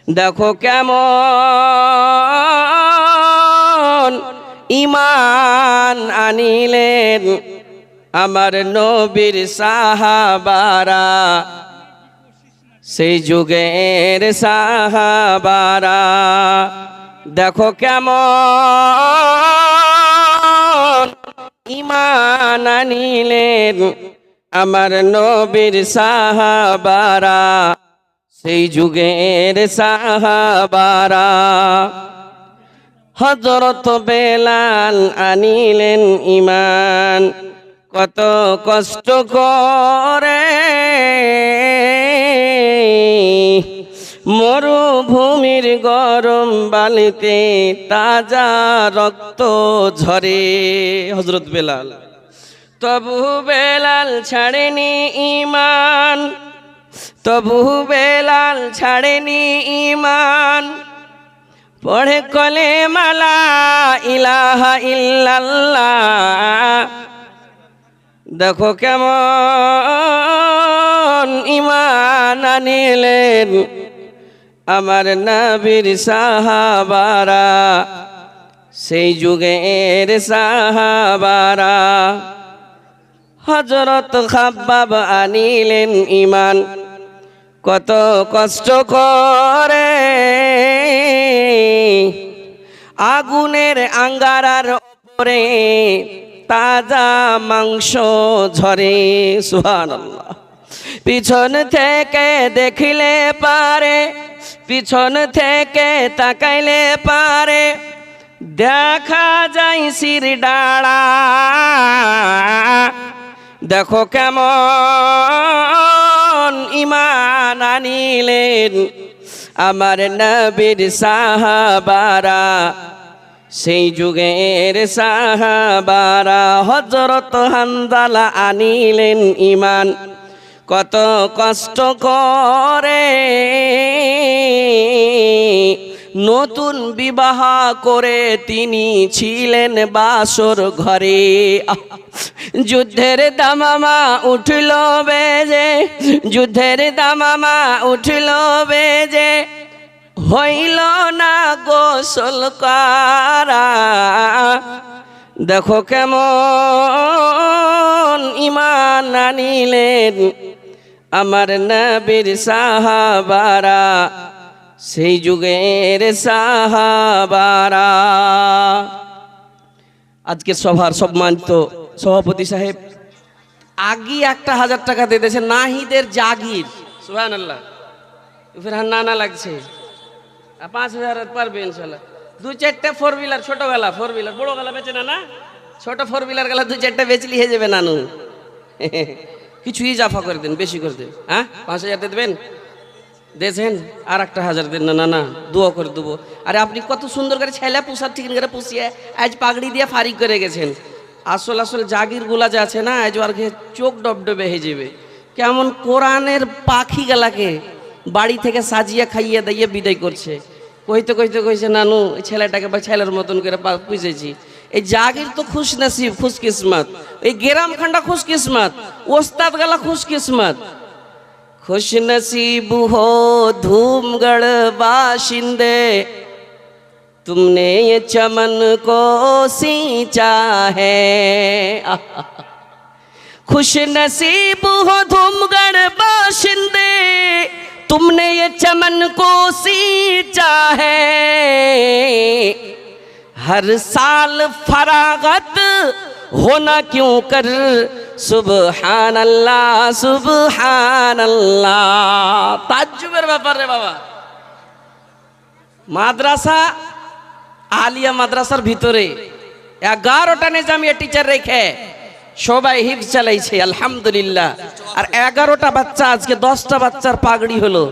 দেখো কেমন ঈমান আনিলেন আমার নবীর সাহাবারা, সেই যুগের সাহাবারা। দেখো কেমন ঈমান আনিলেন আমার নবীর সাহাবারা, সেই যুগের সাহাবারা। হযরত বেলাল আনিলেন ঈমান কত কষ্ট করে, মরুভূমির গরম বালিতে তাজা রক্ত ঝরে। হযরত বেলাল, তবু বেলাল ছাড়েনি ঈমান, তবু বেলাল ছাড়েনি ঈমান। পড়ে কলেমা লা ইলাহা ইল্লাল্লাহ। দেখো কেমন ঈমান আনিলেন আমার নবীর সাহাবারা, সেই যুগের সাহাবারা। হযরত খাব্বাব আনিলেন ঈমান কত কষ্ট করে, আগুনের আঙ্গারার উপরে তাজা মাংস ঝরে। সুবহানাল্লাহ। পিছন থেকে দেখিলে পারে, পিছন থেকে তাকাইলে পারে, দেখা যায় শির ডাড়া। দেখো কেমন ঈমান আনিলেন আমার নবীর সাহাবারা, সেই যুগের সাহাবারা। হযরত হানজালা আনিলেন ঈমান কত কষ্ট করে, নতুন বিবাহ করে তিনি ছিলেন বাসর ঘরে। যুদ্ধের দামামা উঠল বেজে, যুদ্ধের দামামা উঠল বেজে, হইল না গোসল করা। দেখো কেমন ঈমান আনিলেন আমার নবীর সাহাবারা, সেই যুগের সাহাবারা। আজকের সভার সম্মানিত সভাপতি সাহেব আগে 1000 টাকা দিয়ে দিয়েছে নাহিদের জাগির। সুবহানাল্লাহ। ফির হান্নানা লাগছে 5000 পারবে ইনশাআল্লাহ। 2-4টা 4 হুইলার, ছোট গালা 4 হুইলার, বড় গালা বেচে না, না ছোট 4 হুইলার গালা 2-4টা বেচলি হয়ে যাবে নানু। কিছু ইজাফা করে দেন, বেশি করে দেন। হ্যাঁ 5000 দিয়ে দেবেন, দেখছেন আর 1000 দেন না। না না দোয়া করে দেবো। আরে আপনি কত সুন্দর করে ছেলে পোশাক ঠিক করে পুষিয়ে আজ পাগড়ি দিয়ে ফারিক করে গেছেন। আসল আসল জাগির গুলা যে আছে না, আজ আর চোখ ডবডবে হয়ে যাবে। কেমন কোরআনের পাখি গেলাকে বাড়ি থেকে সাজিয়ে খাইয়ে দাইয়ে বিদায় করছে। কইতে কইতে কইছে নানু এই ছেলেটাকে বা ছেলের মতন করে পুষেছি। এই জাগির তো খুশ নসিব, খুশ কিসমত। এই গেরাম খান্ডা খুশ কিসমত, ওস্তাদ গেলা খুশ কিসমত। खुश नसीब हो धूमगढ़ बाशिंदे, तुमने ये चमन को सींचा है। खुश नसीब हो धूमगढ़ बाशिंदे, तुमने ये चमन को सींचा है। हर साल फरागत होना क्यों कर, সুবহান আল্লাহ সুবহান আল্লাহ। তাজ্জুবের ব্যাপার রে বাবা। মাদ্রাসা আলিয়া মাদ্রাসার ভিতরে 11টা নিজামিয়া টিচার রেখে সবাই হিফজ চালাইছে আলহামদুলিল্লাহ। আর 11টা বাচ্চা, আজকে 10টা বাচ্চার পাগড়ি হলো।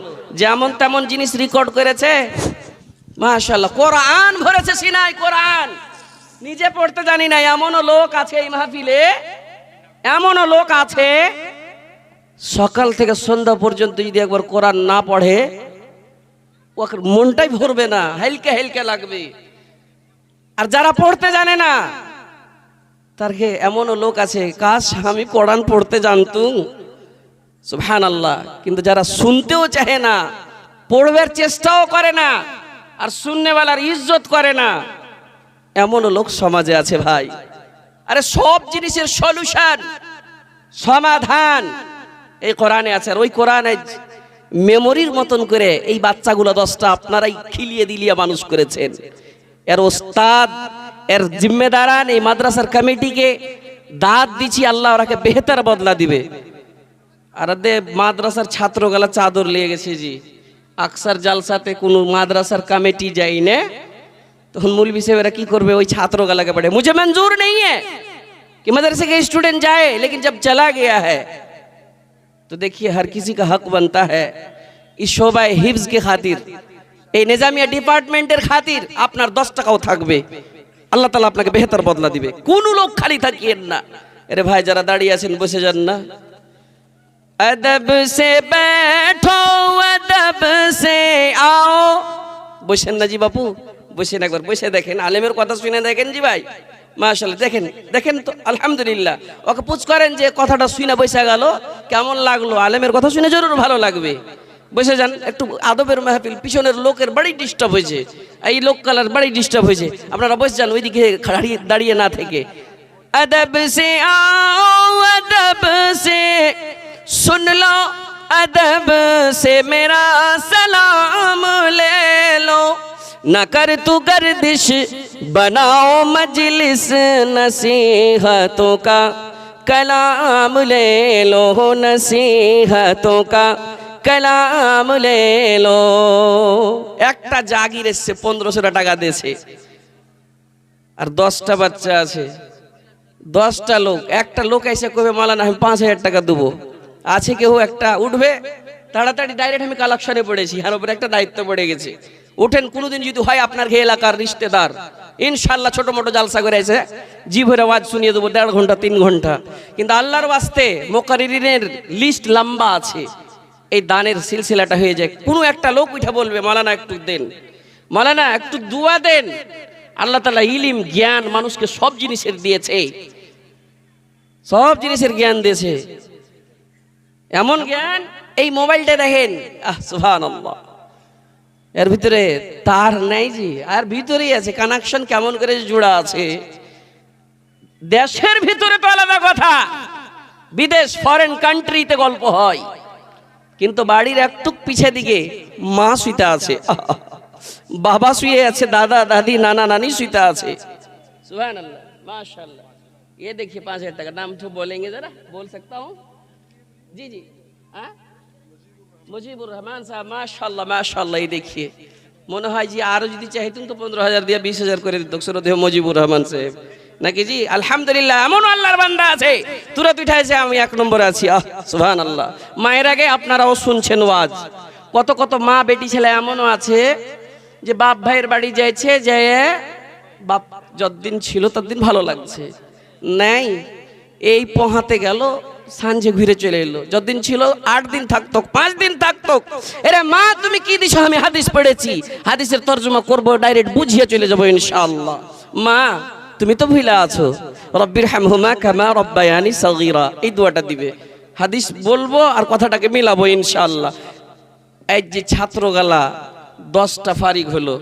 যেমন তেমন জিনিস রেকর্ড করেছে মাশাআল্লাহ। কোরআন ভরেছে সিনায়, কোরআন নিজে পড়তে জানি না এমনও লোক আছে এই মাহফিলে, এমনও লোক আছে সকাল থেকে সন্ধ্যা পর্যন্ত যদি একবার কোরআন না পড়ে ওর মনটাই ভরবে না, হেলকে হেলকে লাগবে। আর যারা পড়তে জানে না তারকে এমনও লোক আছে কাশ আমি কোরআন পড়তে জানতুম। সুবহানাল্লাহ। কিন্তু যারা শুনতেও চাহে না পড়বার চেষ্টাও করে না, আর শুননেওয়ালার ইজ্জত করে না, এমনও লোক সমাজে আছে ভাই। আরে সব জিনিসের সলিউশন, সমাধান এই কোরআনে আছে। আর ওই কোরআনে মেমোরির মতন করে এই বাচ্চাগুলো 10টা আপনারাই খিলিয়ে দিলিয়ে মানুষ করেছেন। এর ওস্তাদ, এর জিম্মেদারান এই মাদ্রাসার কমিটিকে দাঁত দিচ্ছি, আল্লাহ ওরাকে বেহতার বদলা দিবে। আর মাদ্রাসার ছাত্রগুলা চাদর লিয়ে গেছে জি, আকসার জালসাতে কোন মাদ্রাসার কমিটি যাই না, তখন মৌলवी साहब কি করবে, ওই ছাত্রগুলাকে বলে मुझे मंजूर नहीं है कि मदरसे के स्टूडेंट जाए, लेकिन जब चला गया है तो देखिए हर किसी का हक बनता है इस शोबा हिफ्ज के खातिर, এই নিজামিয়া ডিপার্টমেন্টের খাতির আপনার 10 টাকাও থাকবে, আল্লাহ তাআলা আপনাকে বেহতার বদলা দিবে। কোন লোক খালি থাকিয়েন না। আরে ভাই যারা দাঁড়িয়ে আছেন বসে যান না। अदब से बैठो अदब से आओ, বসেন না জি বাপু, বসেন, একবার বসে দেখেন, আলেমের কথা শুনে দেখেন জি ভাই, মাশাআল্লাহ। দেখেন দেখেন তো আলহামদুলিল্লাহ। ওকে পুছ করেন যে কথাটা শুনে বসে গেল, কেমন লাগলো? আলেমের কথা শুনে জরুর ভালো লাগবে। বসে যান, একটু আদবের মাহফিল, পিছনের লোকের বাড়ি ডিস্টার্ব হয়েছে, এই লোক কালার বাড়ি ডিস্টার্ব হয়েছে, আপনারা বসে যান ওইদিকে দাঁড়িয়ে না থেকে। अदब से आओ अदब से सुन लो, अदब से मेरा सलाम ले लो, न कर तू गर्दिश बनाओ मजलिस, नसीहतों का कलाम ले लो, नसीहतों का कलाम ले लो। একটা জাগির এসছে 1500 টাকা দিয়েছে, আর 10টা বাচ্চা আছে, 10টা লোক। একটা লোক এসে কবে মাওলানা আমি 5000 টাকা দেবো, আছে কেউ একটা উঠবে তাড়াতাড়ি ডাইরেক্ট আমি কালেকশনে পড়েছি, আর উপরে একটা দায়িত্ব পড়ে গেছে। উঠেন, কোনোদিন যদি হয় আপনার ঘে এলাকার রিশতেদার, ইনশাআল্লাহ ছোট মোটো জালসা করে এসে জি ভরে আওয়াজ শুনিয়ে দেবো 1.5 ঘন্টা 3 ঘন্টা। কিন্তু আল্লাহর ওয়াস্তে মুকাররিনের লিস্ট লম্বা আছে, এই দানের সিলসিলাটা হয়ে যায়। কোনো একটা লোক উঠে বলবে মাওলানা একটু দেন, মাওলানা একটু দোয়া দেন। আল্লাহ তাআলা ইলম জ্ঞান মানুষকে সব জিনিসের দিয়েছে, সব জিনিসের জ্ঞান দিয়েছে, এমন জ্ঞান এই মোবাইলটা দেখেন, সুবহানাল্লাহ, এর ভিতরে তার নাই জি, আর ভিতরেই আছে কানেকশন কেমন করে জোড়া আছে। দেশের ভিতরে তো আলাদা কথা, বিদেশ ফরেন কান্ট্রিতে গল্প হয়, কিন্তু বাড়ির একটু পিছে দিকে মা শুইতে আছে, বাবা শুয়ে আছে, দাদা দাদি নানা नानी শুইতে আছে। সুবহানাল্লাহ, মাশাআল্লাহ। ये देखिए 5000 টাকা, नाम तो बोलेंगे जरा, बोल सकता हूँ जी जी, हाँ मुजीबुर रहमान साहब, माशाल्लाह माशाल्लाह। ये देखिए মনে হয় যে আরো যদি চাইতেন তো 15000 দিয়ে 20000 করে দিত শ্রদ্ধেয় মুজিবুর রহমান সাহেব, নাকি জি? আলহামদুলিল্লাহ, এমন আল্লাহর বান্দা আছে তুরা উঠাইছে, আমি 1 নম্বরে আছি। সুবহানাল্লাহ। মায়ের আগে আপনারাও শুনছেন ওয়াজ, কত কত মা বেটি ছেলে এমনও আছে যে বাপ ভাইয়ের বাড়ি যাইছে, যে বাপ যতদিন ছিল ততদিন ভালো লাগছে, নাই এই পোহাতে গেল, সাঁঝে ঘুরে চলে এলো, যতদিন ছিল 8 দিন থাকতো, 5 দিন থাকতো। এরে মা তুমি কি দিছো? আমি হাদিস পড়েছি, হাদিসের তরজমা করব, ডাইরেক্ট বুঝিয়ে চলে যাবো ইনশাআল্লাহ। মা তুমি তো ভুলে আছো, রব্বির হামহুমা কামা রব্বায়ানি সগীরা, এই দোয়াটা দিবে, হাদিস বলবো আর কথাটাকে মিলাবো ইনশাআল্লাহ। এই যে ছাত্রগালা 10টা ফারিক হলো,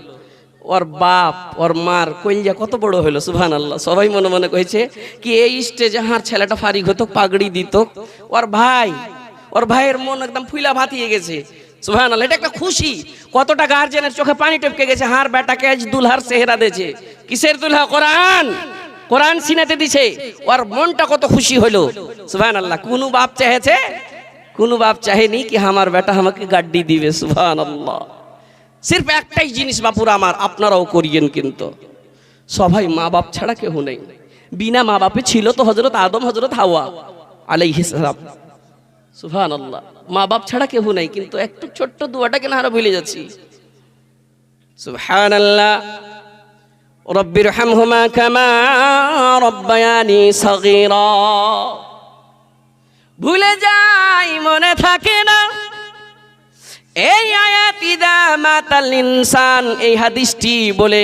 ওর বাপ ওর মার কইলজা কত বড় হলো, সুবহানাল্লাহ। সবাই মনে মনে কইছে কি এই স্টেজে হার ছেলেটা ফারিক হতো, পাগড়ি দিত, ওর ভাইয়ের মন একদম ফুলা ভাতিয়ে গেছে, সুবহানাল্লাহ। এটা একটা খুশি, কতটা গার্জেনের চোখে পানি টপকে গেছে, হার বেটাকে আজ দুলহার চেহারা দিয়েছে। কিসের দুলহা? কোরআন সিনাতে দিছে, ওর মনটা কত খুশি হলো, সুবহানাল্লাহ। কোন বাপ চাইছে? কোন বাপ চাহেনি কি আমার বেটা আমাকে গাড্ডি দিবে, সুবহানাল্লাহ। সির্ফ একটাই জিনিস বাপুরা আমার, আপনারাও করিয়েন, কিন্তু সবাই মা বাপ ছাড়া কেউ নেই। বিনা মা বাপে ছিল তো হযরত আদম হযরত হাওয়া আলাইহিস সালাম, সুবহানাল্লাহ। মা বাপ ছাড়া কেউ নেই, কিন্তু একটু ছোট্ট দোয়াটা কেন আমরা ভুলে যাচ্ছি? সুবহানাল্লাহ। রব্বির হামহুমা কামা রব্বায়ানি সগীরা, ভুলে যাই মনে থাকে না। এই আয়াত ইদা মাতাল ইনসান, এই হাদিসটি বলে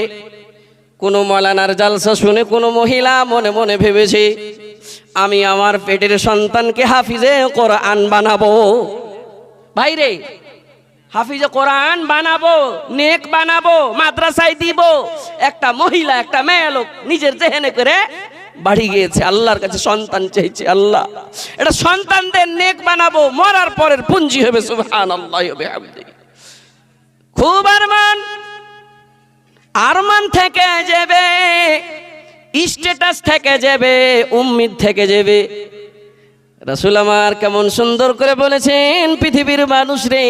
কোন মাওলানার জালসা শুনে কোন মহিলা মনে মনে ভেবেছে আমি আমার পেটের সন্তানকে হাফিজে কোরআন বানাবো। ভাইরে, হাফিজে কোরআন বানাবো, নেক বানাবো, মাদ্রাসায় দিব। একটা মহিলা, একটা মেয়ে লোক নিজের জেহেনে করে বাড়ি গিয়েছে, আল্লাহর কাছে সন্তান চাইছে। আল্লাহ এটা সন্তানদের নেক বানাবো, মরার পরের পুঞ্জি হবে। সুবহানাল্লাহি ওয়া বিহামদিহি। খুব আরমান, আরমান থেকে যাবে, স্ট্যাটাস থেকে যাবে, উম্মিদ থেকে যাবে। রাসূল আমার কেমন সুন্দর করে বলেছেন, পৃথিবীর মানুষ রে,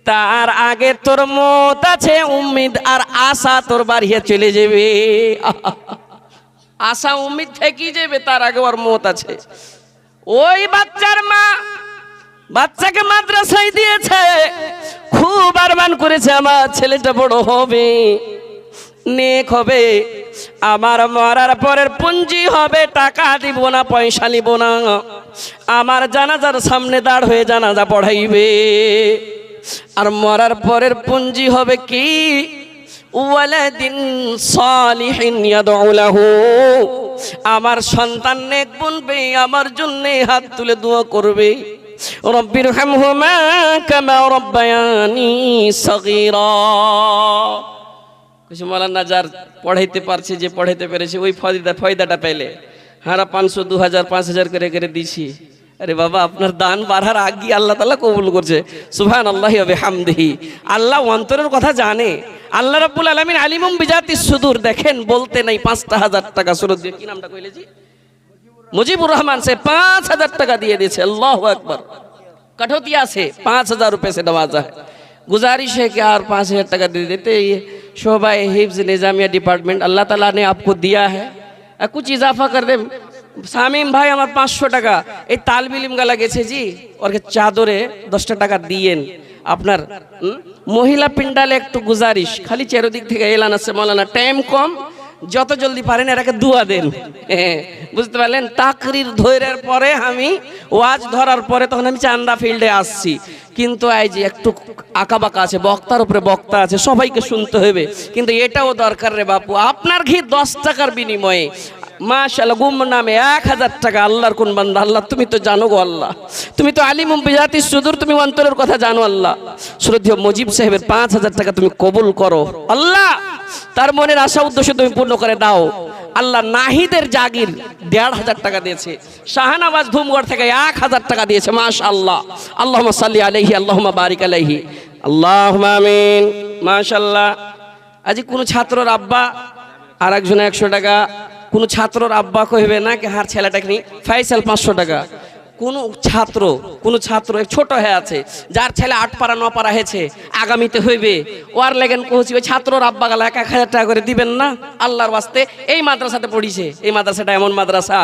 তার আগে তোর মত আছে, উম্মিদ আর আশা তোর বাড়িয়ে চলে যাবে। আশা উম্মিদ থেকে যাবে, তার আগে ওর মত আছে। ওই বাচ্চার মা বাচ্চাকে মাদ্রাসায় দিয়েছে, খুব আরমান করেছে আমার ছেলেটা বড় হবে, নেক হবে, আমার মরার পরের পুঞ্জি হবে, টাকা দিব না, পয়সা নিব না, আমার জানাজার সামনে দাঁড় হয়ে জানাজা পড়াইবে। আর মরার পরের পুঞ্জি হবে কি? ওয়ালাদিন সালিহিন ইয়াদউ লাহু, আমার সন্তান নেক বনবে, আমার জন্য হাত তুলে দোয়া করবে। রব্বিরহামহুমা কামা রাব্বায়ানি সগীরা। কিছু মাওলানা যার পড়াইতে পারছে, যে পড়াইতে পেরেছে, ওই ফয়দাটা পেলে। হারা 500, 2000, 5000 করে করে দিছি। আরে বাবা, আপনার দান বাড়ার আগে আল্লাহ তাআলা কবুল করছে। সুবহানাল্লাহি ওয়া বিহামদিহি। আল্লাহ অন্তরের কথা জানে। আল্লাহ রাব্বুল আলামিন আলিমুম বিজাতিস সুদূর। দেখেন, বলতে নাই 5000 টাকা সুরত দিয়ে, কি নামটা কইলে জি? মুজিবুর রহমান से 5000 টাকা দিয়ে দিয়েছে। अल्लाहु अकबर। कठौतिया से 5000 रुपए से नवाजा है। गुजारिश है कि और 5000 টাকা दे देते। ये शोभा हिफ्ज निजामिया डिपार्टमेंट अल्लाह ताला ने आपको दिया है, कुछ इजाफा कर दे। শামীম ভাই আমার 500 টাকা এই তালব ইলম গালা গেছে জি, ওরকে চাদরে 10টা টাকা দিয়েন। আপনার মহিলা পিন্ডালে একটু গুজারিশ, খালি চারদিক থেকে এলান আছে, মাওলানা টাইম কম, যত জলদি পারেন এরাকে দোয়া দেন। বুঝতে পারলেন? তাকরির ধৈর্যের পরে আমি ওয়াজ ধরার পরে তখন আমি চান্দা ফিল্ডে আসছি, কিন্তু এই যে একটু আঁকাবাঁকা আছে, বক্তার উপরে বক্তা আছে, সবাইকে শুনতে হবে, কিন্তু এটাও দরকার রে বাপু। আপনার ঘি 10 টাকার বিনিময়ে মাশাআল্লাহ গুমনামে 1000 টাকা। আল্লাহর কোন বান্দা, আল্লাহ তুমি তো জানো গো, আল্লাহ তুমি তো আলিমুম বিজাতিস সুদূর, তুমি অন্তরের কথা জানো। আল্লাহ শ্রদ্ধেয় মুজিব সাহেবের 5000 টাকা তুমি কবুল করো। আল্লাহ তার মনের আশা উদ্দেশ্য তুমি পূর্ণ করে দাও। আল্লাহ নাহিদের জাগির 1500 টাকা দিয়েছে। শাহনাবাজ ধুমগড় থেকে 1000 টাকা দিয়েছে। মাশাআল্লাহ, আল্লাহুম্মা সাল্লি আলাইহি, আল্লাহুম্মা বারিক আলাইহি, আল্লাহুম্মা আমিন। মাশাআল্লাহ। আজ কোন ছাত্রর আব্বা আর একজনে 100 টাকা, কোন ছাত্রর আব্বা কইবে না কি হার ছেলেটাকে নি ফাইসাল 500 টাকা। কোন ছাত্র ছোট হয়ে আছে, যার ছেলে 8 পারা 9 পারা হয়েছে, আগামীতে হইবে, ওর লেগেন কইছি ওই ছাত্রর আব্বা গালা 1000 টাকা করে দিবেন না আল্লাহর ওয়াস্তে। এই মাদ্রাসাতে পড়িছে, এই মাদ্রাসাটা এমন মাদ্রাসা,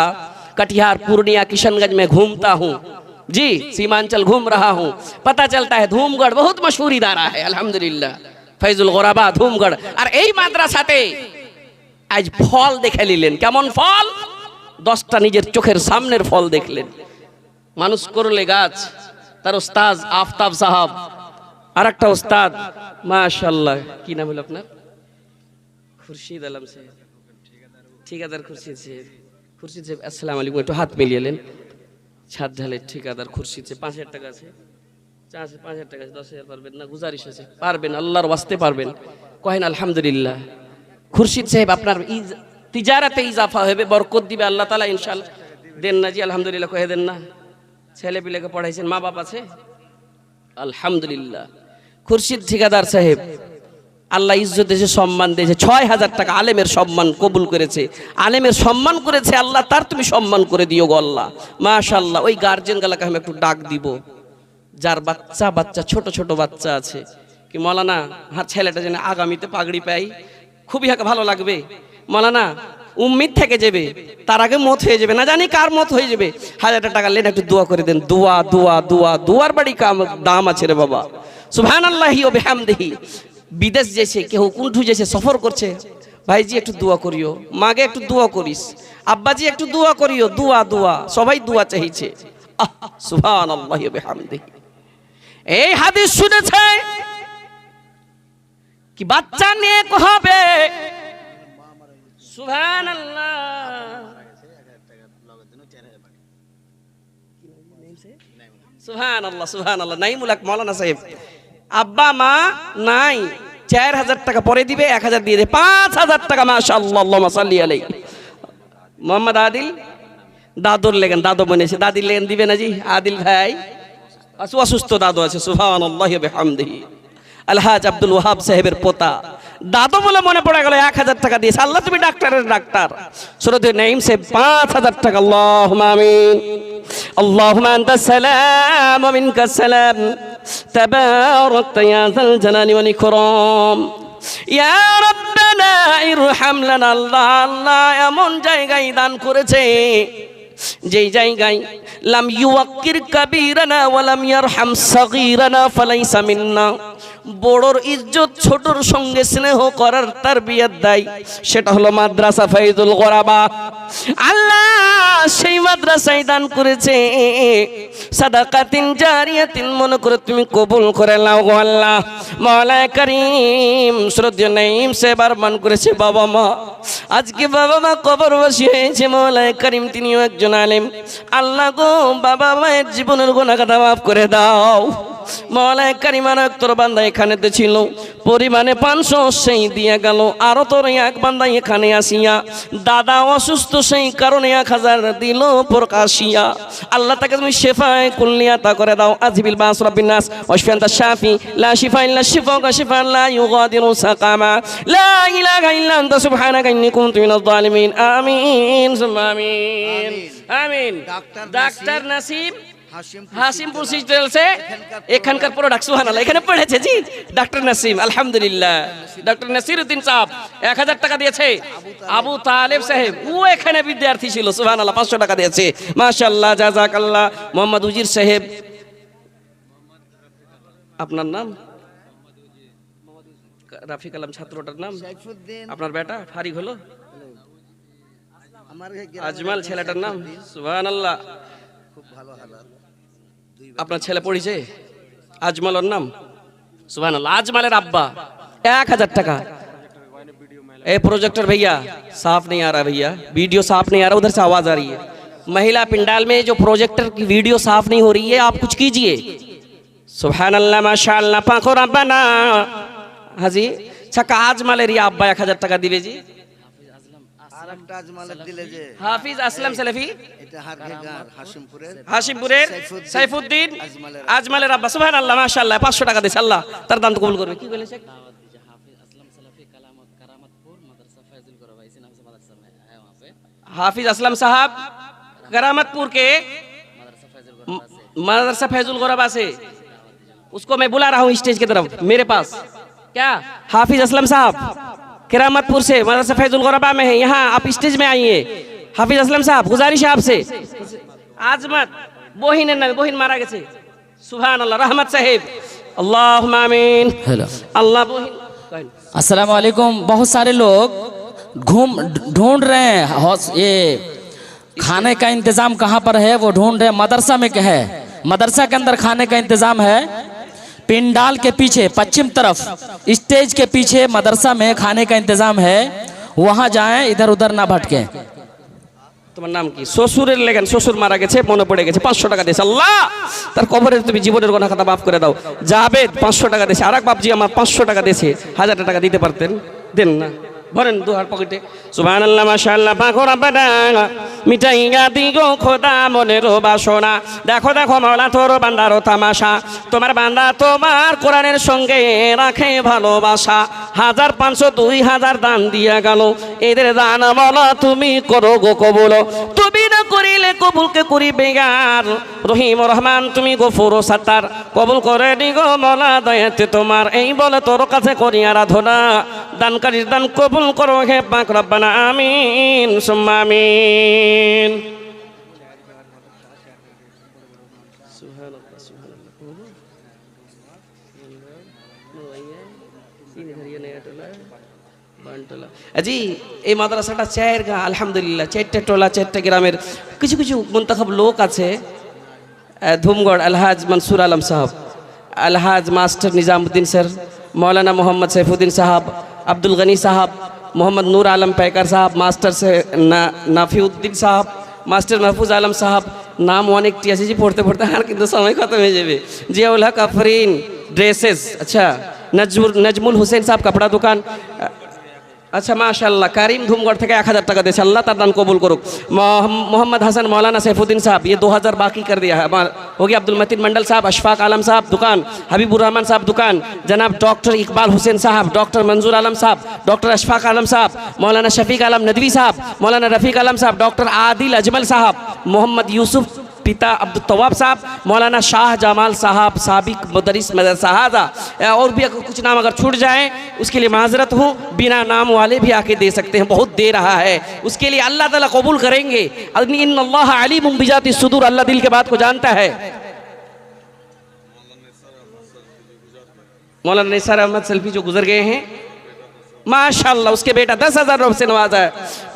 कटिहार पूर्णिया किशनगंज में घूमता हूँ जी, सीमांचल घूम रहा हूँ, पता चलता है धूमगढ़ बहुत मशहूर इदारा है अल्हम्दुलिल्लाह, फैजुल गोराबा धूमगढ़। और এই মাদ্রাসাতে আজ ফল দেখে নিলেন। কেমন ফল? 10টা নিজের চোখের সামনের ফল দেখলেন। মানুষ করলে গাছ, তার ওস্তাদ আফতাব সাহাব, আর একটা ওস্তাদ মাশাআল্লাহ, কি নাম হলো আপনার? খুরশিদ আলম সাহেব, ঠিকাদার খুরশিদ সাহেব। খুরশিদ সাহেব আসসালামু আলাইকুম, একটু হাত মিলিয়ে নেন। ছাদ ঢালের ঠিকাদার খুরশিদ সাহেব, 5000 টাকা আছে, 5000 টাকা আছে, 10000 পারবেন না? গুজারিশ আছে, পারবেন, আল্লাহর ওয়াস্তে পারবেন, কহেন আলহামদুলিল্লাহ। খুরশিদ সাহেব আপনার তিজারাতে ইজাফা হবে, বরকত দিবে আল্লাহ তাআলা ইনশাআল্লাহ। দেন না জি আলহামদুলিল্লাহ, কহে দেন না। ছেলে পিলেকে পড়াইছেন, মা বাপ আছে আলহামদুলিল্লাহ। খুরশিদ ঠিকাদার সাহেব আল্লাহ ইজ্জত দিয়েছে, সম্মান দিয়েছে, 6000 টাকা আলেমের সম্মান কবুল করেছে, আলেমের সম্মান করেছে আল্লাহ, তার তুমি সম্মান করে দিও গো আল্লাহ। মাশাআল্লাহ। ওই গার্জেন গালাকে আমি একটু ডাক দিব, যার বাচ্চা ছোট ছোট বাচ্চা আছে, কি মাওলানা হ্যাঁ ছেলেটা যেন আগামীতে পাগড়ি পাই, খুবই ভালো লাগবে। মাওলানা উম্মিদ থেকে যাবে, তার আগে মত হয়ে যাবে, না জানি কার মত হয়ে যাবে। 1000 টাকা লেন, একটু দোয়া করে দেন। দোয়া দোয়া দোয়া, দোয়ার বাড়ি দাম আছে রে বাবা। সুবহানাল্লাহি ওয়া বিহামদিহি। বিদেশ যেছে কেউ, কুণ্ঠু যেছে সফর করছে, ভাইজি একটু দোয়া করিও, মাগে একটু দোয়া করিস, আব্বাজি একটু দোয়া করিও, দোয়া দোয়া, সবাই দোয়া চাইছে। সুবহানাল্লাহি ওয়া বিহামদিহি। এই হাদিস শুনেছে কি বাচ্চা নেক হবে। সুবহানাল্লাহ। সুবহানাল্লাহ সুবহানাল্লাহ। নাইমুল হক মাওলানা সাহেব, আব্বা মা নাই, 4000 টাকা পরে দিবে, 1000 দিয়ে দে, 5000 টাকা। মাশাআল্লাহ, আল্লাহুম্মা সাল্লি আলাইহি। মোহাম্মদ আদিল দাদুর লেগেন, দাদু বনেছে, দাদির লেগেন দিবে না জি? আদিল ভাই অসুস্থ দাদু আছে। সুবহানাল্লাহি ওয়া বিহামদিহি। আলহাজ আব্দুল ওয়াহাব সাহেবের পোতা দাদু বলে মনে পড়ে গেল, 1000 টাকা দিয়েছে। আল্লাহ তুমি ডাক্তারের ডাক্তার। সূরাতুন নাঈম সাহেব 5000 টাকা। আল্লাহুম্মা আমিন। আল্লাহুম্মা আনতাস সালাম ওয়া মিনকাস সালাম, তাবারাকতা ইয়া যাল জালালি ওয়াল ইকরাম। ইয়া রাব্বানা ইরহাম লানা। আল্লাহ আল্লাহ এমন জায়গায় দান করেছে যেই জায়গায় লাম ইউওয়াক্কির কাবীরানা ওয়া লাম ইয়ারহাম সাগীরানা ফালাইসা মিন্না। বড়র ইজ্জত ছোটর সঙ্গে স্নেহ করার তারবিয়ত দেয়, সেটা হলো মাদ্রাসা ফাইজুল গরাবা। আল্লাহ সেই মাদ্রাসায় দান করেছে সাদাকাতিন জারিয়াতিন, মনে করে তুমি কবুল করে নাও গো আল্লাহ। মাওলা কারীম শ্রদ্ধেয় নাঈম সাহেব আরমান করেছে, বাবা মা আজকে বাবা মা কবরবাসী হয়েছে। মাওলা কারীম তিনিও একজন আলেম। আল্লাহ গো বাবা মায়ের জীবনের গুনাহ খাতা মাফ করে দাও। মাওলা কারীম আর তোর বান্দা এখানে ছিল পরিমাণে 500 সেই দিয়ে গেল। আরো তোর এক বান্দা এখানে আসিয়া দাদা অসুস্থ, সেই কারণে 1000 দিল প্রকাশিয়া। আল্লাহ তাকে তুমি শেফায়ে কুল্লিয়া তা করে দাও। আজিবিল বাস রাব্বিন নাস ওয়াশফি আনতা শাফি লা শিফা ইল্লা শিফাউকা শিফাআন লা ইউগাদিরু সাকামা লা ইলাহা ইল্লা আনতা সুবহানাকা ইন্নী কুনতু মিনাজ জালিমিন। আমিন সুম্মা আমিন আমিন। ডাক্তার নাসিম হাসিমপুর সিস্টেলসে এখানকার প্রোডাক্ট। সুবহানাল্লাহ, এখানে পড়েছে জি ডাক্তার নাসিম। আলহামদুলিল্লাহ, ডক্টর নাসিরউদ্দিন সাহেব 1000 টাকা দিয়েছে। আবু তালেব সাহেব ও এখানে বিদ্যার্থী ছিল। সুবহানাল্লাহ, 500 টাকা দিয়েছে। মাশাআল্লাহ, জাযাকাল্লাহ। মোহাম্মদ উজির সাহেব, আপনার নাম? রাফি কালাম ছাত্রটার নাম? আপনার বেটা ফারিক হলো? আজমাল ছেলেটার নাম? সুবহানাল্লাহ, খুব ভালো হালাত। আপনার ছেলে পড়িছে আজমাল, ওর নাম? সুবহানাল্লাহ। আজমালের আব্বা 1000 টাকা। ए प्रोजेक्टर भैया साफ नहीं आ रहा भैया, वीडियो साफ नहीं आ रहा, उधर से आवाज आ रही है। महिला पिंडाल में जो प्रोजेक्टर की वीडियो साफ नहीं हो रही है, आप कुछ कीजिए। सुभानअल्लाह माशाअल्लाह पाको रब्बाना। हाजी छका आजमालेर या अब्बा 1000 টাকা দিবে জি। আরেকটা আজমালের দিলে যে হাফিজ আসলাম সালাফি, এটা হারঘেগার হাশিমপুরের সাইফুদ্দিন আজমালের আব্বা। সুবহানাল্লাহ মাশাআল্লাহ 500 টাকা দিয়েছে। আল্লাহ তার দান তো কবুল করবে। কি বলেছে? हाफिज असलम साहब करामतपुर के मदरसा फैजुल गोरबा से, उसको मैं बुला रहा हूँ स्टेज की तरफ मेरे पास। क्या हाफिज असलम साहब करामतपुर से मदरसा फैजुल गोरबा में है, यहाँ आप स्टेज में आइए। हाफिज असलम साहब गुजारिश है आपसे। आजमत बोहिन बोहिन मारा गए। सुभान अल्लाह। रहमत साहेब अल्लाहुम्मा आमीन। अल्लाह बोहिन। अस्सलाम वालेकुम। बहुत सारे लोग ढूंढ रहे हैं ये खाने का इंतजाम कहाँ पर है, वो ढूंढ रहे हैं। मदरसा में क्या है? मदरसा के अंदर खाने का इंतजाम है। पिंडाल के पीछे पश्चिम तरफ स्टेज के पीछे मदरसा में खाने का इंतजाम है, वहाँ जाएं, इधर उधर ना भटकें। তোমার নাম কি? শ্বশুরের লেগেন, শ্বশুর মারা গেছে, মনে পড়ে গেছে, 500 টাকা দিয়েছে। আল্লাহ তার কবরের তুমি জীবনের গুনাহ খাতা মাফ করে দাও। জাবেদ 500 টাকা দিয়েছে। আরেক বাপজি আমার 500 টাকা দিয়েছে। 1000 টাকা দিতে পারতেন, দেন না, ভরেন দুহার পকেটে। সুবহানাল্লাহ মাশাআল্লাহ পাক রব্বানা। মিটাইয়া দিগো খোদা মনের বাসনা। দেখো দেখো মাওলা তোর বান্দার তামাশা। তোমার বান্দা তোমার কোরআনের সঙ্গে রাখে ভালোবাসা। 1000 500 2000 দান দিয়া গেল। এদের দান মাওলা তুমি করো গো কবুল। তুমি না করিলে কবুলকে করিবে গার। রহিম রহমান তুমি গফুর ও সাত্তার, কবুল করে দিগো মাওলা দয়াতে তোমার। এই বলে তোর কাছে করি আরাধনা। দানকারীর দান কবুল করো হে পাক রব্বানা। আমিন সুম্মা আমিন। জি এই মাদ্রাসাটা চায়েরগা আলহামদুলিল্লাহ 4টা টোলা 4টা গ্রামের কিছু কিছু মুন্তাখাব লোক আছে। ধুমগড় আলহাজ মনসুর আলম সাহেব, আলহাজ মাস্টার নিজামুদ্দিন স্যার, मौलाना मोहम्मद सैफुद्दीन साहब, अब्दुल गनी साहब, मोहम्मद नूर आलम पैकर साहब, मास्टर से नाफीउद्दीन साहब, मास्टर महफूज आलम साहब, নাম অনেকটি আছে যে পড়তে পড়তে আর কিন্তু সময় খতম হয়ে যাবে। জিয়াউল হক আফরিন ड्रेसेस, अच्छा नजमुल हुसैन साहब कपड़ा दुकान, अच्छा माशाल्लाह करीम धूमगढ़ থেকে 1000 টাকা দিয়েছে, আল্লাহ তার দান কবুল করুক। मोहम्मद हसन मौलाना सैफुद्दीन साहब ये 2000 बाकी कर दिया है, हो गया। अब्दुल मतीन मंडल साहब, अशफाक आलम साहब दुकान, हबीबुर रहमान साहब दुकान, जनाब डॉक्टर इकबाल हुसैन साहब, डॉक्टर मंजूर आलम साहब, डॉक्टर अशफाक आलम साहब, मौलाना शफीक आलम नदवी साहब, मौलाना रफ़ीक आलम साहब, डॉक्टर आदिल अजमल साहब, मोहम्मद यूसुफ पिता अब्दुल तवाब साहब, मौलाना शाह जमाल साहब साबिक मुदरिस मदरसा हाजा। और भी अगर कुछ नाम अगर छूट जाए उसके लिए माजरत हूँ, बिना नाम वाले भी आके दे सकते हैं, बहुत दे रहा है, उसके लिए अल्लाह ताला कबूल करेंगे। इन्नल्लाह अलीमुम बिजाति सुदूर, अल्लाह दिल के बात को जानता है। मौलाना निसार अहमद सल्फी जो गुजर गए हैं माशाल्लाह, उसके बेटा 10,000 रुपये से नवाजा है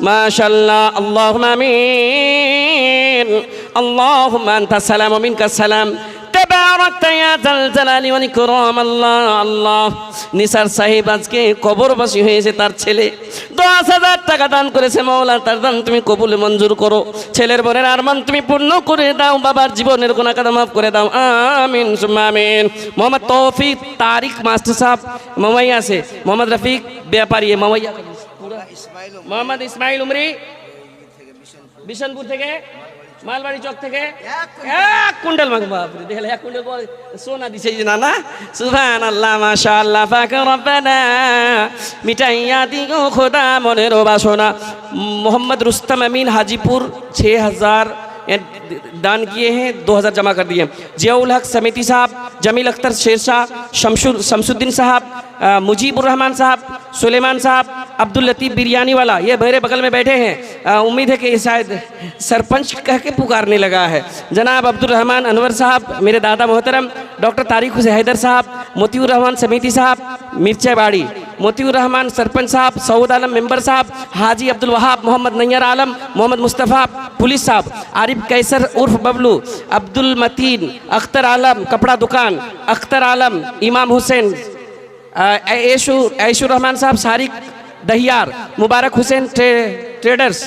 माशाल्लाह। अल्लाहुम्मा आमीन, अल्लाहुम्मा अंता सलाम व मिनका सलाम, तबारकता या जाल জালালি ওয়াল ইকরাম। আল্লাহ আল্লাহ, নিসার সাহেব আজকে কবরবাসী হয়েছে, তার ছেলে 10,000 টাকা দান করেছে, মাওলা তার দান তুমি কবুল মঞ্জুর করো, ছেলের বোনের আরমান তুমি পূর্ণ করে দাও, বাবার জীবনের গুনাহ কাদা মাফ করে দাও, আমিন সুম্মা আমিন। মোহাম্মদ তৌফিক তারিক মাস্টার সাহেব মমাইয়া से, मोहम्मद रफीक व्यापारी है मवैया, मोहम्मद इस्माइल उमरी बिशनपुर থেকে, মালবাড়ি চক থেকে 1 কুইন্টাল মাংস, বাপরে দেখলে 1 কুইন্টাল সোনা দিছে যে না না, সুবহানাল্লাহ মাশাআল্লাহ, পাক রব্বানা মিটাইয়া দিও খোদা মনের বাসনা। मोहम्मद रुस्तम अमीन हाजीपुर 6000 दान किए हैं, 2000 जमा कर दिए। जियाउल हक समिति साहब, जमील अख्तर शेरशाह, शमसुद्दीन साहब, मुजीबुर रहमान साहब, सुलेमान साहब, अब्दुल लतीफ़ बिरयानी वाला ये मेरे बगल में बैठे हैं, उम्मीद है कि शायद सरपंच कह के पुकारने लगा है। जनाब अब्दुल रहमान अनवर साहब, मेरे दादा मोहतरम, डॉक्टर तारिक हुसैन हैदर साहब, मोतीउर रहमान समिति साहब मिर्चा बाड़ी, मोतीउर रहमान सरपंच साहब, सऊद आलम मेंबर साहब, हाजी अब्दुल वहाब, मोहम्मद नैयर आलम, मोहम्मद मुस्तफ़ा पुलिस साहब, आरिफ कैसर उर्फ बबलू, अब्दुल मतीन, अख्तर आलम कपड़ा दुकान, अख्तर आलम, इमाम हुसैन, ऐशुर रहमान साहब सारिक दहियार, मुबारक हुसैन ट्रेडर्स,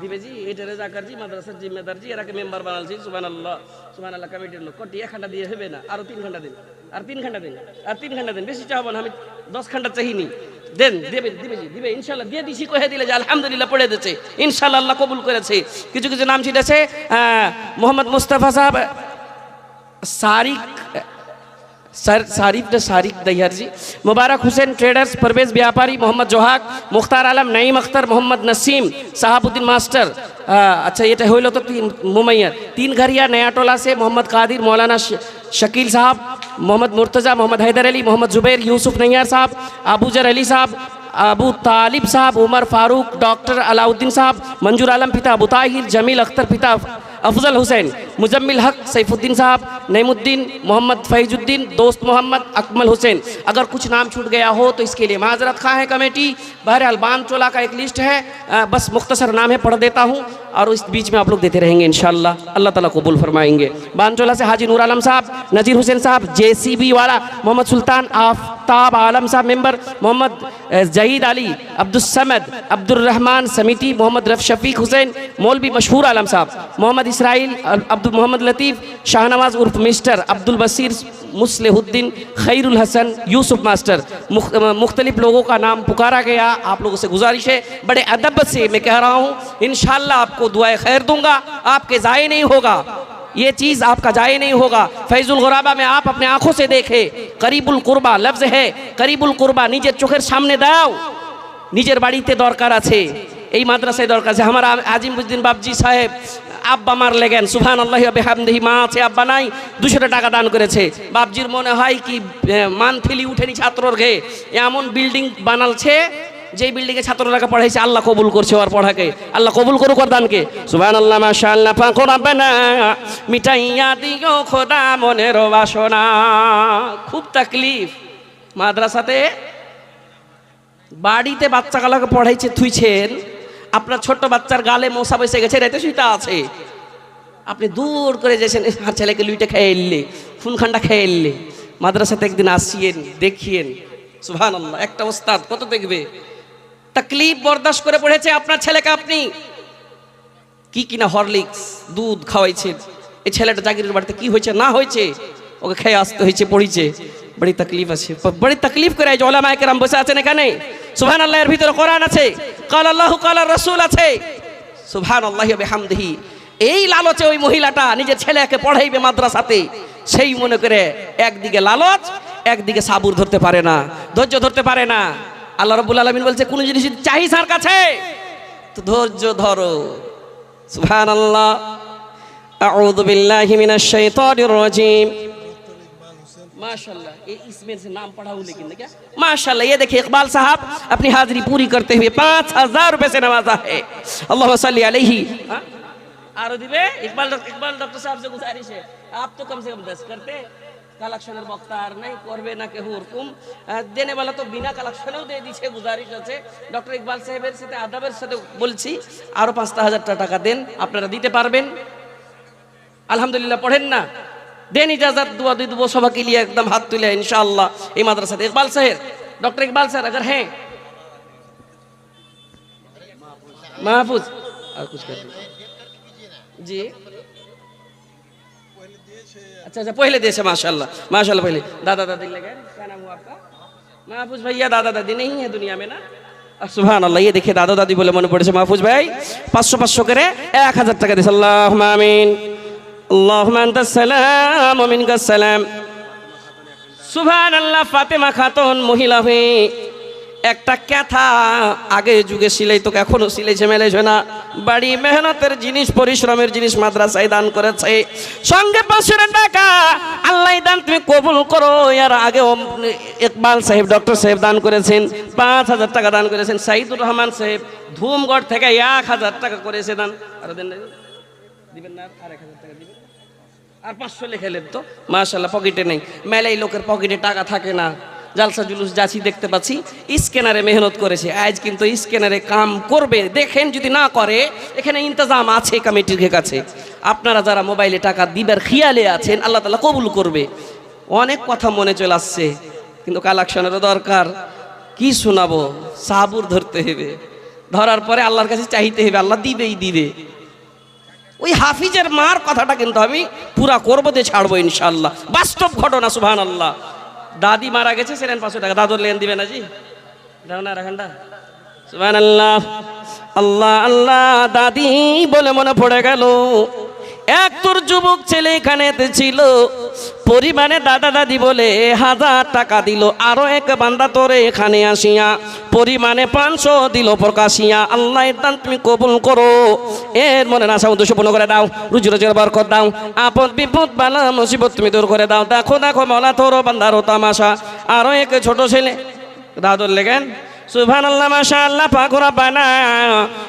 দিবে জি এটা রেজাকার জি মাদ্রাসার জিম্মেদার জি এরাকে মেম্বার বানালছি। সুবহানাল্লাহ সুবহানাল্লাহ, কমিটির লোক কোটি 1 ঘন্টা দিয়ে হবে না, আরো 3 ঘন্টা দিন, আর 3 ঘন্টা দিন, আর 3 ঘন্টা দিন, বেশি চাহব না, আমি 10 ঘন্টা চাইনি, দেন দিবে দিবে জি দিবে ইনশাআল্লাহ, দিয়ে দিছি কহে দিলে যে আলহামদুলিল্লাহ পড়ে দিয়েছে ইনশাআল্লাহ, আল্লাহ কবুল করেছে। কিছু কিছু নাম ছিটেছে, মোহাম্মদ মুস্তাফা সাহেব सारिक सारिफ सारिक दहियार जी, मुबारक हुसैन ट्रेडर्स, परवेज व्यापारी, मोहम्मद जोहाक, मुख्तार आलम, नईम अख्तर, मोहम्मद नसीम, साहबुद्दीन मास्टर, अच्छा ये हईल तो मुमैया 3 घरिया नया टोला से, मोहम्मद कादिर, मौलाना शकील साहब, मोहम्मद मुर्तज़ा, मोहम्मद हैदर अली, मोहम्मद जुबैर, यूसुफ नैयार साहब, अबूजर अली साहब, अबू तालिब साहब, उमर फारूक, डॉक्टर अलाउद्दीन साहब, मंजूर आलम पिता अबू ताहिर, जमील अख्तर पिता अफजल हुसैन, मुजम्मिल हक, सैफुद्दीन साहब, नईमुद्दीन, मोहम्मद फैजुद्दीन, दोस्त मोहम्मद, अकमल हुसैन। अगर कुछ नाम छूट गया हो तो इसके लिए माजरत खा है कमेटी। बहरहाल बानचोला का एक लिस्ट है, बस मुख्तसर नाम है पढ़ देता हूँ और इस बीच में आप लोग देते रहेंगे इंशाअल्लाह, अल्लाह ताला कबूल फरमाएंगे। बानचोला से हाजी नूर आलम साहब, नज़ीर हुसैन साहब, JCB वाला, मोहम्मद सुल्तान, आफ्ताब आलम साहब मेंबर, मोहम्मद जहीद अली, अब्दुल समद, अब्दुल रहमान समिति, मोहम्मद रफ शफीक हुसैन, मौलवी मशहूर आलम साहब, मोहम्मद इसराइल, अब्दुल मोहम्मद लतीफ़, शाहनवाज उर्फ मिस्टर, अब्दुल बसीर, मुस्लिहुद्दीन, खैरुल हसन, यूसुफ मास्टर। मुख्तलिफ लोगों का नाम पुकारा गया, आप लोगों से गुजारिश है बड़े अदब से मैं कह रहा हूँ, इंशाअल्लाह आपको दुआए खैर दूंगा, आपके ज़ाये नहीं होगा, ये चीज़ आपका जाये नहीं होगा। फैजुल गुराबा में आप अपने आँखों से देखे, करीबुल कुरबा लफ्ज़ है, करीबुल कुरबा निजेर चोखेर सामने दाओ, निजेर बाड़ीते दरकार आछे, এই মাদ্রাসায় দরকার আছে। আমার আজিমউদ্দিন বাবজি সাহেব আব্বা মারলে গেন, সুবহানাল্লাহি ওয়া বিহামদিহি, মা আছে আব্বা নাই, 200 টাকা দান করেছে। বাবজির মনে হয় কি মানথিলি উঠেনি ছাত্রর ঘে, এমন বিল্ডিং বানালছে যেই বিল্ডিংয়ে ছাত্ররা পড়াইছে, আল্লাহ কবুল করছে ওর পড়াকে, আল্লাহ কবুল করুক ওর দানকে। সুবহানাল্লাহ মাশাআল্লাহ, পাক রব্বানা মিটাইয়া দিও খোদা মনের বাসনা। খুব তাকলিফ মাদ্রাসাতে, বাড়িতে বাচ্চাগুলোকে পড়াইছে থুইছেন, আপনার ছোট্ট বাচ্চার গালে মশা বসে গেছে, রাতে সেটা আছে, আপনি দূর করে যাচ্ছেন, আর ছেলেকে লুইটে খেয়ে এললে, খুনখান্ডা খেয়ে এললে। মাদ্রাসাতে একদিন আসিয়েন, দেখিয়েন, সুবহানাল্লাহ, একটা ওস্তাদ কত দেখবে, তকলিফ বরদাস্ত করে পড়েছে আপনার ছেলেকে, আপনি কি কিনা হরলিক্স দুধ খাওয়াইছেন। এই ছেলেটা জাগিরের বাড়িতে কি হয়েছে না হয়েছে ওকে খেয়ে আসতে হয়েছে, পড়িছে, বড়ি তকলিফ আছে, বড়ি তকলিফ করে যে ওলামায়ে কেরাম বসে আছেন এখানে। সুবহানাল্লাহ, এর ভিতরে কোরআন আছে, কাল আল্লাহু কাল রাসূল আছে, সুবহানাল্লাহি ওয়া বিহামদিহি। এই লালচে ওই মহিলাটা নিজের ছেলেকে পড়াইবে মাদ্রাসাতে, সেই মনে করে একদিকে লালচ, একদিকে সাবুর ধরতে পারে না, ধৈর্য ধরতে পারে না। আল্লাহ রাব্বুল আলামিন বলছে কোন জিনিস চাই তার কাছে তো ধৈর্য ধরো। সুবহানাল্লাহ। আউযু বিল্লাহি মিনাশ শাইতানির রাজিম। माशाल्लाह, ये इसमें से नाम पढ़ा हूँ लेकिन क्या माशाल्लाह। ये देखिए इकबाल साहब अपनी हाजिरी पूरी करते हुए 5000 रुपए से नवाजा है। अल्लाहुम्मा सल्ली अलैहि। आरो दिबे इकबाल डॉक्टर साहब से गुजारिश है, आप तो कम से कम 10 करते। কালেকশনের বক্তা আর নাই, করবে না কেউ ওরকম দেনে वाला তো বিনা কালেকশনেও দিয়ে দিচ্ছে। গুজারিশ আছে ডক্টর ইকবাল সাহেবের সাথে আদাবের সাথে বলছি আরো 5000 টাকা দেন, আপনারা দিতে পারবেন। আলহামদুলিল্লাহ, পড়েন না, देन इजाजत, दुआ दी वो सभा के लिए एकदम हाथ तुले इंशाअल्लाह। ये मदरसा इकबाल साहब, डॉक्टर इकबाल सर अगर हैं महफूज और कुछ कर जी। अच्छा अच्छा, पहले देश है माशाल्लाह माशाल्लाह। पहले दादा दादी लगे, क्या नाम हुआ आपका? महफूज भैया। दादा दादी नहीं है दुनिया में ना। सुभान अल्लाह। ये देखिए दादा दादी बोले मन पड़े महफूज भाई 500 करे 1000 টাকা দিয়েছে। আল্লাহুম্মা আমিন। আল্লাহুম্মা আনতাস সালাম ওয়া মিনকাস সালাম। সুবহানাল্লাহ। ফাতেমা খাতুন মহিলা হয়ে একটা কথা আগে যুগে সিলাই তো এখনো সিলাইছে মেলেছে না, বাড়ি মেহনতের জিনিস, পরিশ্রমের জিনিস মাদ্রাসায় দান করেছে, সঙ্গে 500 টাকা। আল্লাহ দান তুমি কবুল করো। এর আগে ইকবাল সাহেব ডক্টর সাহেব দান করেছেন, 5000 টাকা দান করেছেন। সাইদুর রহমান সাহেব ধুমগড় থেকে 1000 টাকা করেছে দান। আর দেন দিবেন না? আর 1000 টাকা দিবেন, আর 500 লিখেলেন তো মাশাআল্লাহ। পকেটে নেই, মেলাই লোকের পকেটে টাকা থাকে না। জালসা জুলুস যাচ্ছি দেখতে পাচ্ছি, স্ক্যানারে মেহনত করেছে, আজ কিন্তু স্ক্যানারে কাম করবে। দেখেন যদি না করে এখানে ইন্তজাম আছে কমিটির কাছে। আপনারা যারা মোবাইলে টাকা দিবার খেয়ালে আছেন আল্লাহ তাআলা কবুল করবে। অনেক কথা মনে চলে আসছে কিন্তু কালেকশনেরও দরকার। কি শোনাবো, সাবুর ধরতে হবে, ধরার পরে আল্লাহর কাছে চাইতে হবে, আল্লাহ দিবেই দিবে। ওই হাফিজের মার কথাটা কিন্তু আমি পুরা করবো, দিয়ে ছাড়বো ইনশাআল্লাহ, বাস্তব ঘটনা। সুবহানাল্লাহ। দাদি মারা গেছে, সেরেন 500 টাকা দাদুর লেন দিবে না জি, দাও না রাখানটা। সুবহানাল্লাহ। আল্লাহ আল্লাহ। দাদি বলে মনে পড়ে গেল এক তোর যুবক ছেলে এখানেতে ছিল, পরিমাণে দাদা দাদি বলে 1000 টাকা দিল। আরো এক বান্দা তোরে এখানে আসিয়া পরিমাণে 500 দিল প্রকাশিয়া। আল্লাহ দান তুমি কবুল করো, এর মনে আশা উদ্দেশ্য পূর্ণ করে দাও, রুজি রোজগার বরকত দাও, আপদ বিপদ বালা মুসিবত তুমি দূর করে দাও। দেখো দেখো মওলা তোর বান্দারও তামাশা। আরো এক ছোট ছেলে দাদুর লেগেন। সুবহানাল্লাহ মাশাআল্লাহ। পাক রব্বানা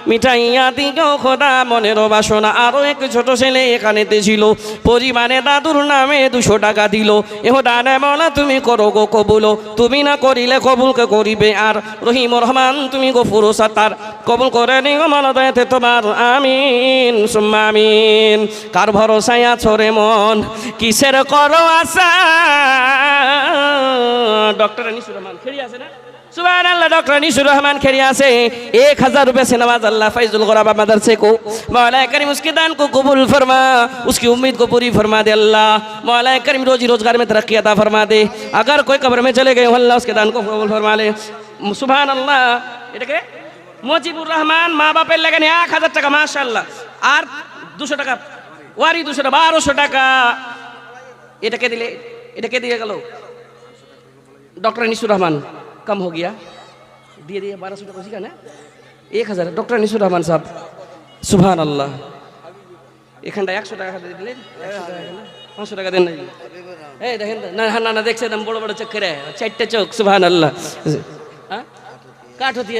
মিঠাইয়া দিও খোদা মনের বাসনা। আরো এক ছোট ছেলে এখানেতে ছিল, পরিমাণে দাদুর নামে 200 টাকা দিল। এহ দানে মওলা তুমি করো গো কবুল, তুমি না করিলে কবুলকে করিবে আর। রহিম রহমান তুমি গফুর সাত্তার, কবুল করে নিও মওলা দয়াতে তোমার। আমিন সুম্মা আমিন। কার ভরসায় আছো রে মন, কিসের করো আশা? ডক্টর আনিসুর রহমান খেড়ি আছে না? सुभानअल्लाह। डॉक्टर अनीसुर रहमान खेरिया से 1000 रुपए से नवाज अल्लाह फैजुल गुराबा मदरसे को। मौला करीम उसके दान को कबूल फरमा, उसकी उम्मीद को पूरी फरमा दे अल्लाह। मौला करीम रोजी रोजगार में तरक्की अता फरमा दे। अगर कोई कब्र में चले गए अल्लाह उसके दान को कबूल फरमा ले। सुभानअल्लाह। এটাকে মুজিবুর রহমান মা বাপের লাগেন 1000 টাকা মাশাআল্লাহ। আর 200 টাকা ওয়ারি 200 টাকা 1200 টাকা। এটাকে দিয়ে গেল डॉक्टर अनीसुर रहमान। कम हो गया, दिए 1200 टाका उसी का ना 1000। डॉक्टर अनीसुर रहमान साहब सुभान अल्लाह। এখানটা 100 টাকা দিয়ে দিলেন, 500 টাকা দেন না। এই দেখেন না না না, দেখছেন বড় বড় চোখ করে, 4টে চোখ। সুভান আল্লাহ। হ্যাঁ কাঠ হতি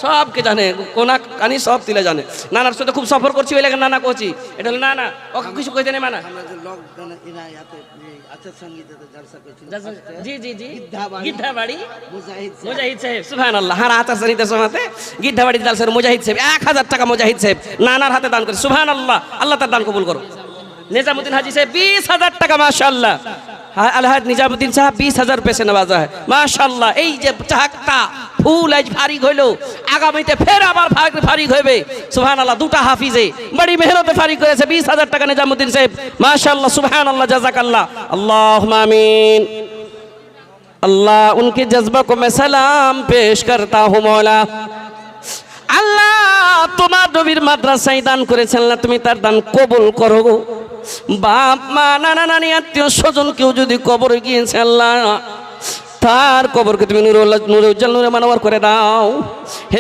সবকে জানে, কোনা কানি সব তিলে জানে। নানার সাথে খুব সফর করছি ওই লাগে নানা কোচি। এটা হলো না না, ওকে কিছু কইতে নেই মানা। জি জি জি, গিদ্ধাবাড়ি মুজাহিদ সাহেব সুবহানাল্লাহ। হার আচার সঙ্গীতের সমাতে গিদ্ধাবাড়ি জালসার মুজাহিদ সাহেব 1000 টাকা মুজাহিদ সাহেব নানার হাতে দান করে। সুবহানাল্লাহ। আল্লাহ তার দান কবুল করো। निजामुद्दीन हाजी साहब 20,000 টাকা माशाअल्लाह। अलहाज निजामुद्दीन साहब 20,000 रुपए से नवाजा है माशाअल्लाह। এই যে চাকটা ফুল আজ ফারিক হইলো, আগামীতে ফের আবার ফারিক হইবে। সুবহানাল্লাহ, দুটা হাফিজে বড়ি মেহনতে ফারিক করেছে, 20,000 টাকা নিজামুদ্দিন সাহেব, माशाअल्लाह, सुबहानअल्लाह, जज़ाकल्लाह, अल्लाहुम्मा आमीन। अल्लाह, उनके जज्बा को मैं सलाम पेश करता हूँ मौला। আল্লাহ তোমার নবীর মাদ্রাসায় দান করেছেন, আল্লাহ তুমি তার দান কবুল করো। বাপ মা নানা নানি আত্মীয় স্বজন কেউ যদি কবরে গিয়েছে আল্লাহ তার কবরকে তুমি নূরে উজ্জ্বল নূরে মানওয়ার করে দাও। হে